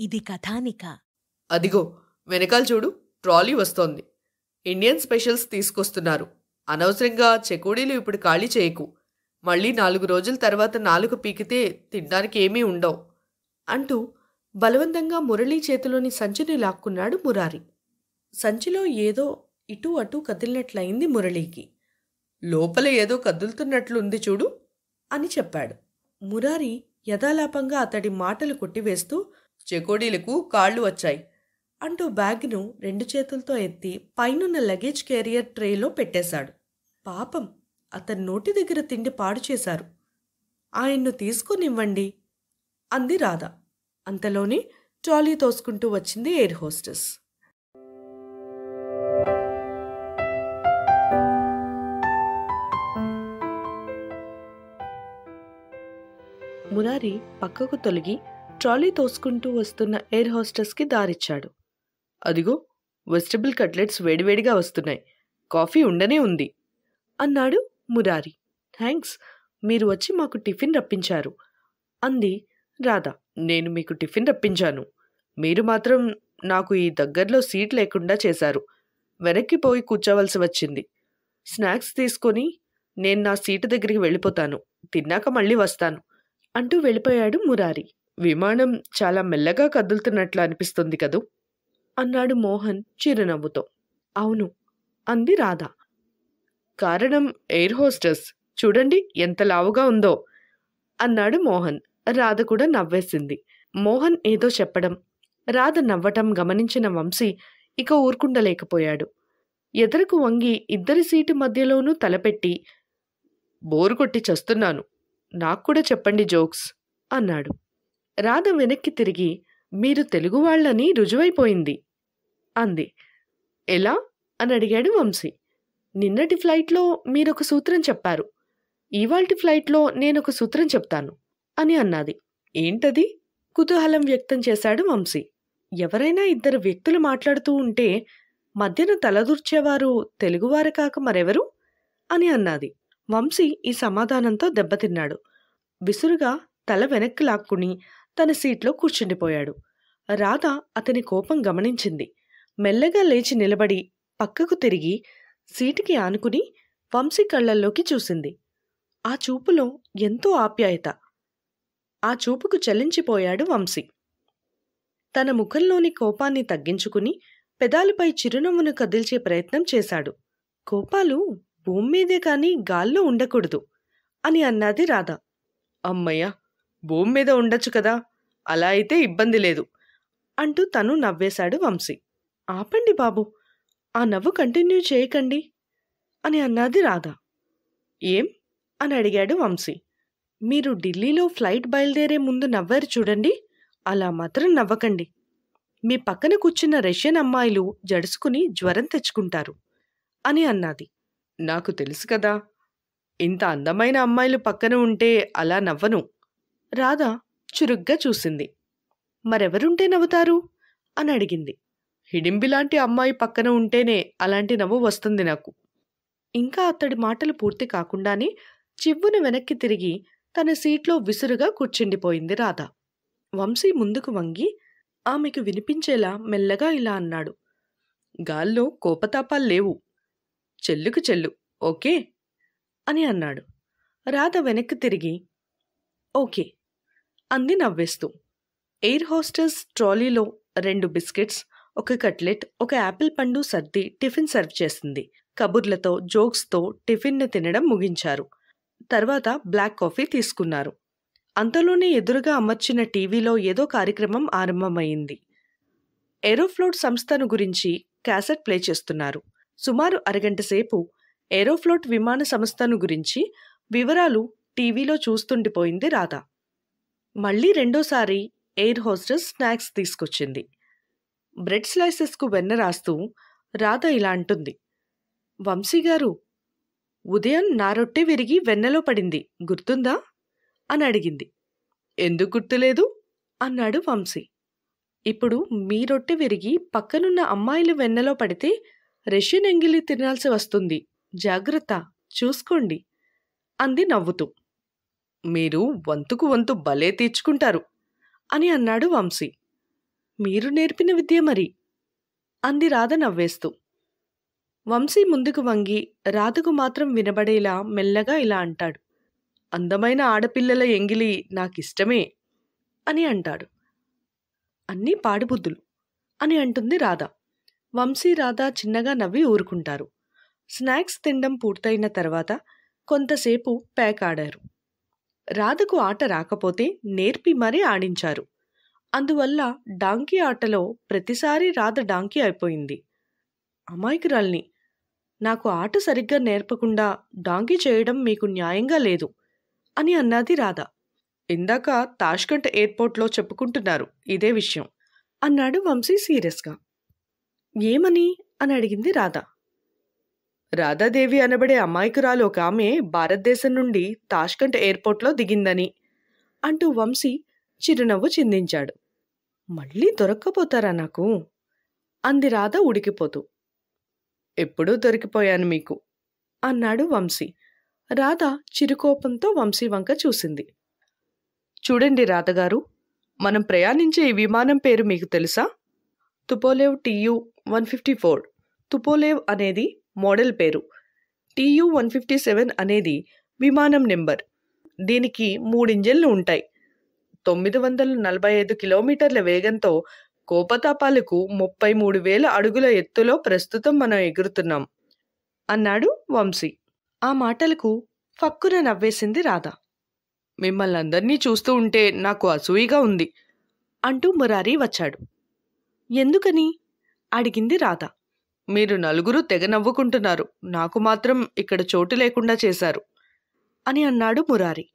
ఇది కథానిక. అదిగో వెనకాల చూడు, ట్రాలీ వస్తోంది. ఇండియన్ స్పెషల్స్ తీసుకొస్తున్నారు. అనవసరంగా చెకోడీలు ఇప్పుడు ఖాళీ చేయకు. మళ్ళీ 4 రోజుల తర్వాత నాలుక పీకితే తినడానికి ఏమీ ఉండవు అంటూ బలవంతంగా మురళీ చేతిలోని సంచిని లాక్కున్నాడు మురారి. సంచిలో ఏదో ఇటూ అటూ కదిలినట్లయింది మురళీకి. లోపల ఏదో కదులుతున్నట్లుంది చూడు అని చెప్పాడు. మురారి యథాలాపంగా అతడి మాటలు కొట్టివేస్తూ, చెకోడీలకు కాళ్ళు వచ్చాయి అంటూ బ్యాగ్ను 2 చేతులతో ఎత్తి పైనున్న లగేజ్ క్యారియర్ ట్రేలో పెట్టేశాడు. పాపం, అతని నోటి దగ్గర తిండి పాడు చేశారు. ఆయన్ను తీసుకునివ్వండి అంది రాధ. అంతలోనే ట్రాలీ తోసుకుంటూ వచ్చింది ఎయిర్ హోస్టెస్. మురారి పక్కకు తొలగి ట్రాలీ తోసుకుంటూ వస్తున్న ఎయిర్ హోస్టెస్కి దారిచ్చాడు. అదిగో వెజిటబుల్ కట్లెట్స్ వేడివేడిగా వస్తున్నాయి. కాఫీ ఉండనే ఉంది అన్నాడు మురారి. థ్యాంక్స్, మీరు వచ్చి మాకు టిఫిన్ రప్పించారు అంది రాధ. నేను మీకు టిఫిన్ రప్పించాను, మీరు మాత్రం నాకు ఈ దగ్గరలో సీట్ లేకుండా చేశారు. వెనక్కి పోయి కూర్చోవలసి వచ్చింది. స్నాక్స్ తీసుకొని నేను నా సీటు దగ్గరికి వెళ్ళిపోతాను, తిన్నాక మళ్ళీ వస్తాను అంటూ వెళ్ళిపోయాడు మురారి. విమానం చాలా మెల్లగా కదులుతున్నట్లు అనిపిస్తుంది కదూ అన్నాడు మోహన్ చిరునవ్వుతో. అవును అంది రాధ. కారణం ఎయిర్ హోస్టెస్, చూడండి ఎంత లావుగా ఉందో అన్నాడు మోహన్. రాధ కూడా నవ్వేసింది. మోహన్ ఏదో చెప్పడం, రాధ నవ్వటం గమనించిన వంశీ ఇక ఊరుకుండలేకపోయాడు. ఎదురుకు వంగి ఇద్దరి సీటు మధ్యలోనూ తలపెట్టి, బోరు కొట్టి చస్తున్నాను, నాక్కూడా చెప్పండి జోక్స్ అన్నాడు. రాధ వెనక్కి తిరిగి, మీరు తెలుగువాళ్లని రుజువైపోయింది అంది. ఎలా అని అడిగాడు వంశీ. నిన్నటి ఫ్లైట్లో మీరొక సూత్రం చెప్పారు, ఇవాల్టి ఫ్లైట్లో నేనొక సూత్రం చెప్తాను అని అన్నది. ఏంటది? కుతూహలం వ్యక్తం చేశాడు వంశీ. ఎవరైనా ఇద్దరు వ్యక్తులు మాట్లాడుతూ ఉంటే మధ్యన తలదూర్చేవారు తెలుగువారు కాక మరెవరు అని అన్నది. వంశీ ఈ సమాధానంతో దెబ్బతిన్నాడు. విసురుగా తల వెనక్కి లాక్కుని తన సీట్లో కూర్చుండిపోయాడు. రాధ అతని కోపం గమనించింది. మెల్లగా లేచి నిలబడి పక్కకు తిరిగి సీటుకి ఆనుకుని వంశీ కళ్లల్లోకి చూసింది. ఆ చూపులో ఎంతో ఆప్యాయత. ఆ చూపుకు చలించిపోయాడు వంశీ. తన ముఖంలోని కోపాన్ని తగ్గించుకుని పెదాలపై చిరునవ్వును కదిల్చే ప్రయత్నం చేశాడు. కోపాలు భూమ్మీదే కాని గాల్లో ఉండకూడదు అని అన్నది రాధ. అమ్మయ్య, భూమి మీద ఉండొచ్చు కదా, అలా అయితే ఇబ్బంది లేదు అంటూ తను నవ్వేశాడు వంశీ. ఆపండి బాబు, ఆ నవ్వు కంటిన్యూ చేయకండి అని అన్నది రాధ. ఏం అని అడిగాడు వంశీ. మీరు ఢిల్లీలో ఫ్లైట్ బయలుదేరే ముందు నవ్వారు చూడండి, అలా మాత్రం నవ్వకండి. మీ పక్కన కూర్చున్న రష్యన్ అమ్మాయిలు జడుసుకుని జ్వరం తెచ్చుకుంటారు అని అన్నది. నాకు తెలుసు కదా, ఇంత అందమైన అమ్మాయిలు పక్కన ఉంటే అలా నవ్వను. రాధ చురుగ్గా చూసింది. మరెవరుంటే నవ్వుతారు అని అడిగింది. హిడింబిలాంటి అమ్మాయి పక్కన ఉంటేనే అలాంటి నవ్వు వస్తుంది నాకు. ఇంకా అతడి మాటలు పూర్తి కాకుండానే చివ్వున వెనక్కి తిరిగి తన సీట్లో విసురుగా కూర్చుండిపోయింది రాధ. వంశీ ముందుకు వంగి ఆమెకు వినిపించేలా మెల్లగా ఇలా అన్నాడు. గాల్లో కోపతాపాలు లేవు, చెల్లుకు చెల్లు, ఓకే అని అన్నాడు. రాధ వెనక్కి తిరిగి ఓకే అంది నవ్వేస్తూ. ఎయిర్ హోస్టెస్ ట్రాలీలో 2 బిస్కెట్స్, 1 కట్లెట్, 1 యాపిల్ పండు సర్ది టిఫిన్ సర్వ్ చేసింది. కబుర్లతో జోక్స్తో టిఫిన్ను తినడం ముగించారు. తర్వాత బ్లాక్ కాఫీ తీసుకున్నారు. అంతలోనే ఎదురుగా అమర్చిన టీవీలో ఏదో కార్యక్రమం ఆరంభమైంది. ఏరోఫ్లోట్ సంస్థను గురించి క్యాసెట్ ప్లే చేస్తున్నారు. సుమారు అరగంట సేపు ఏరోఫ్లోట్ విమాన సంస్థను గురించి వివరాలు టీవీలో చూస్తుండిపోయింది రాధ. మళ్లీ రెండోసారి ఎయిర్ హోస్టెస్ స్నాక్స్ తీసుకొచ్చింది. బ్రెడ్ స్లైసెస్కు వెన్న రాస్తూ రాధ ఇలా అంటుంది. వంశీగారు, ఉదయం నా రొట్టె విరిగి వెన్నలో పడింది, గుర్తుందా అని అడిగింది. ఎందుకు గుర్తులేదు అన్నాడు వంశీ. ఇప్పుడు మీ రొట్టె విరిగి పక్కనున్న అమ్మాయిలు వెన్నలో పడితే రష్యన్ ఎంగిలి తినాల్సి వస్తుంది, జాగ్రత్త, చూసుకోండి అంది నవ్వుతూ. మీరు వంతుకు వంతు భలే తీర్చుకుంటారు అని అన్నాడు వంశీ. మీరు నేర్పిన విద్య మరి, అంది రాధ నవ్వేస్తూ. వంశీ ముందుకు వంగి రాధకు మాత్రం వినబడేలా మెల్లగా ఇలా అంటాడు. అందమైన ఆడపిల్లల ఎంగిలి నాకిష్టమే అని అంటాడు. అన్నీ పాడిబుద్ధులు అని అంటుంది రాధ. వంశీ రాధ చిన్నగా నవ్వి ఊరుకుంటారు. స్నాక్స్ తినడం పూర్తయిన తర్వాత కొంతసేపు ప్యాక్ ఆడారు. రాధకు ఆట రాకపోతే నేర్పి మరీ ఆడించారు. అందువల్ల డాంకీ ఆటలో ప్రతిసారి రాధ డాంకీ అయిపోయింది. అమాయకురాల్ని, నాకు ఆట సరిగ్గా నేర్పకుండా డాంకీ చేయడం మీకు న్యాయంగా లేదు అని అన్నది రాధ. ఇందాక తాష్కంట్ ఎయిర్పోర్ట్లో చెప్పుకుంటున్నారు ఇదే విషయం అన్నాడు వంశీ సీరియస్గా. ఏమని అని అడిగింది రాధ. రాధాదేవి అనబడే అమాయకురాలు ఒక ఆమె భారతదేశం నుండి తాష్కంట్ ఎయిర్పోర్ట్లో దిగిందని అంటూ వంశీ చిరునవ్వు చిందించాడు. మళ్ళీ దొరక్కపోతారా నాకు అంది రాధ ఉడికిపోతూ. ఎప్పుడూ దొరికిపోయాను మీకు అన్నాడు వంశీ. రాధ చిరుకోపంతో వంశీ వంక చూసింది. చూడండి రాధగారు, మనం ప్రయాణించే ఈ విమానం పేరు మీకు తెలుసా? Tupolev TU-154. తుపోలేవ్ అనేది మోడల్ పేరు. TU-157 అనేది విమానం నెంబర్. దీనికి 3 ఇంజన్లు ఉంటాయి. 945 కిలోమీటర్ల వేగంతో కోపతాపాలకు 33,000 అడుగుల ఎత్తులో ప్రస్తుతం మనం ఎగురుతున్నాం అన్నాడు వంశీ. ఆ మాటలకు ఫక్కున నవ్వేసింది రాధ. మిమ్మల్ని అందరినీ చూస్తూ ఉంటే నాకు అసూయగా ఉంది అంటూ మురారి వచ్చాడు. ఎందుకని అడిగింది రాధ. మీరు నలుగురు తెగ నవ్వుకుంటున్నారు, నాకు మాత్రం ఇక్కడ చోటు లేకుండా చేశారు అని అన్నాడు మురారి.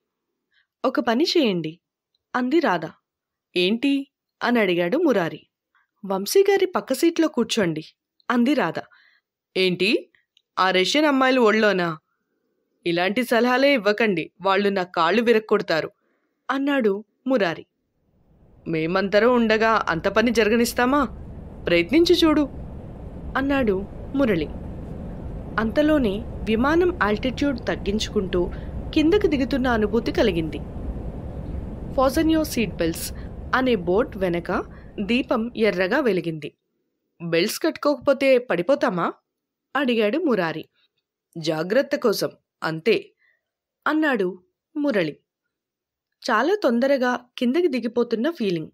ఒక పని చేయండి అంది రాధ. ఏంటి అని అడిగాడు మురారి. వంశీగారి పక్క సీట్లో కూర్చోండి అంది రాధ. ఏంటి, ఆ రష్యన్ అమ్మాయిలు ఒళ్ళోనా? ఇలాంటి సలహాలే ఇవ్వకండి, వాళ్ళు నా కాళ్ళు విరక్కొడతారు అన్నాడు మురారి. మేమంతరం ఉండగా అంత పని జరగనిస్తామా? ప్రయత్నించి చూడు అన్నాడు మురళి. అంతలోనే విమానం ఆల్టిట్యూడ్ తగ్గించుకుంటూ కిందకు దిగుతున్న అనుభూతి కలిగింది. ఫాజన్యో సీట్ బెల్ట్స్ అనే బోర్డ్ వెనక దీపం ఎర్రగా వెలిగింది. బెల్ట్స్ కట్టుకోకపోతే పడిపోతామా అడిగాడు మురారి. జాగ్రత్త కోసం అంతే అన్నాడు మురళి. చాలా తొందరగా కిందకి దిగిపోతున్న ఫీలింగ్.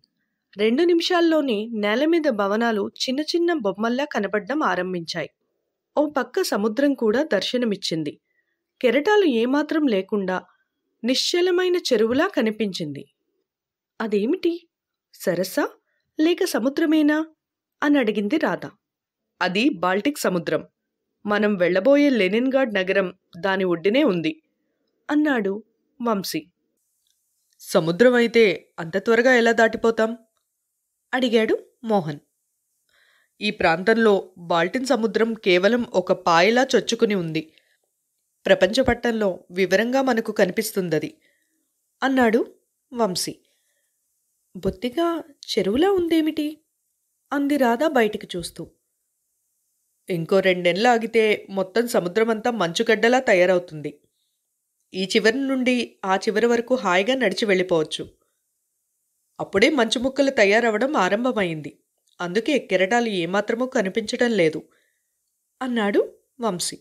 2 నిమిషాల్లోనే నేల మీద భవనాలు చిన్న చిన్న బొమ్మల్లా కనపడడం ఆరంభించాయి. ఓ పక్క సముద్రం కూడా దర్శనమిచ్చింది. కెరటాలు ఏమాత్రం లేకుండా నిశ్చలమైన చెరువులా కనిపించింది. అదేమిటి, సరస్సా లేక సముద్రమేనా అని అడిగింది రాధ. అది బాల్టిక్ సముద్రం. మనం వెళ్లబోయే లెనిన్గ్రాడ్ నగరం దాని ఒడ్డునే ఉంది అన్నాడు వంశీ. సముద్రం అయితే అంత త్వరగా ఎలా దాటిపోతాం అడిగాడు మోహన్. ఈ ప్రాంతంలో బాల్టిన్ సముద్రం కేవలం ఒక పాయలా చొచ్చుకుని ఉంది. ప్రపంచపట్టంలో వివరంగా మనకు కనిపిస్తుందది అన్నాడు వంశీ. బొత్తిగా చెరువులా ఉందేమిటి అంది రాధ బయటికి చూస్తూ. ఇంకో 2 నెలలు ఆగితే మొత్తం సముద్రమంతా మంచుగడ్డలా తయారవుతుంది. ఈ చివరి నుండి ఆ చివరి వరకు హాయిగా నడిచి వెళ్ళిపోవచ్చు. అప్పుడే మంచు ముక్కలు తయారవడం ఆరంభమైంది. అందుకే కెరటాలు ఏమాత్రమూ కనిపించడం లేదు అన్నాడు వంశీ.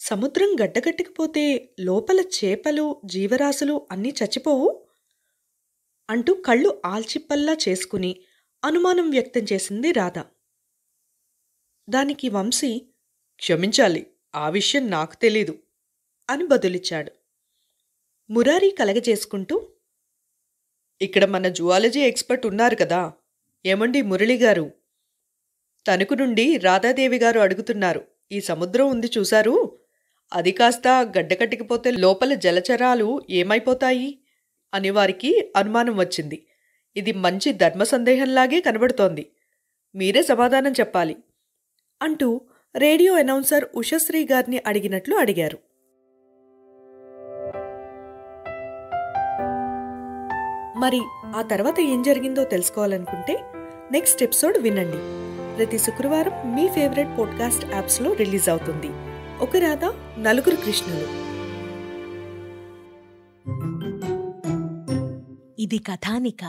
సముద్రం గడ్డగట్టుకుపోతే లోపల చేపలు జీవరాశులు అన్నీ చచ్చిపోవు అంటూ కళ్ళు ఆల్చిప్పల్లా చేసుకుని అనుమానం వ్యక్తం చేసింది రాధ. దానికి వంశీ, క్షమించాలి, ఆ విషయం నాకు తెలీదు అని బదులిచ్చాడు. మురారి కలగజేసుకుంటూ, ఇక్కడ మన జువాలజీ ఎక్స్పర్ట్ ఉన్నారు కదా, ఏమండి మురళిగారు, తణుకు నుండి రాధాదేవి గారు అడుగుతున్నారు. ఈ సముద్రం ఉంది చూశారు, అది కాస్త గడ్డకట్టికిపోతే లోపల జలచరాలు ఏమైపోతాయి అని వారికి అనుమానం వచ్చింది. ఇది మంచి ధర్మ సందేహంలాగే కనబడుతోంది. మీరే సమాధానం చెప్పాలి అంటూ రేడియో అనౌన్సర్ ఉషశ్రీ గారిని అడిగినట్లు అడిగారు. మరి ఆ తర్వాత ఏం జరిగిందో తెలుసుకోవాలనుకుంటే నెక్స్ట్ ఎపిసోడ్ వినండి. ప్రతి శుక్రవారం మీ ఫేవరెట్ పాడ్కాస్ట్ యాప్స్లో రిలీజ్ అవుతుంది. ఒక రాధ, నలుగురు కృష్ణులు. ఇది కథానిక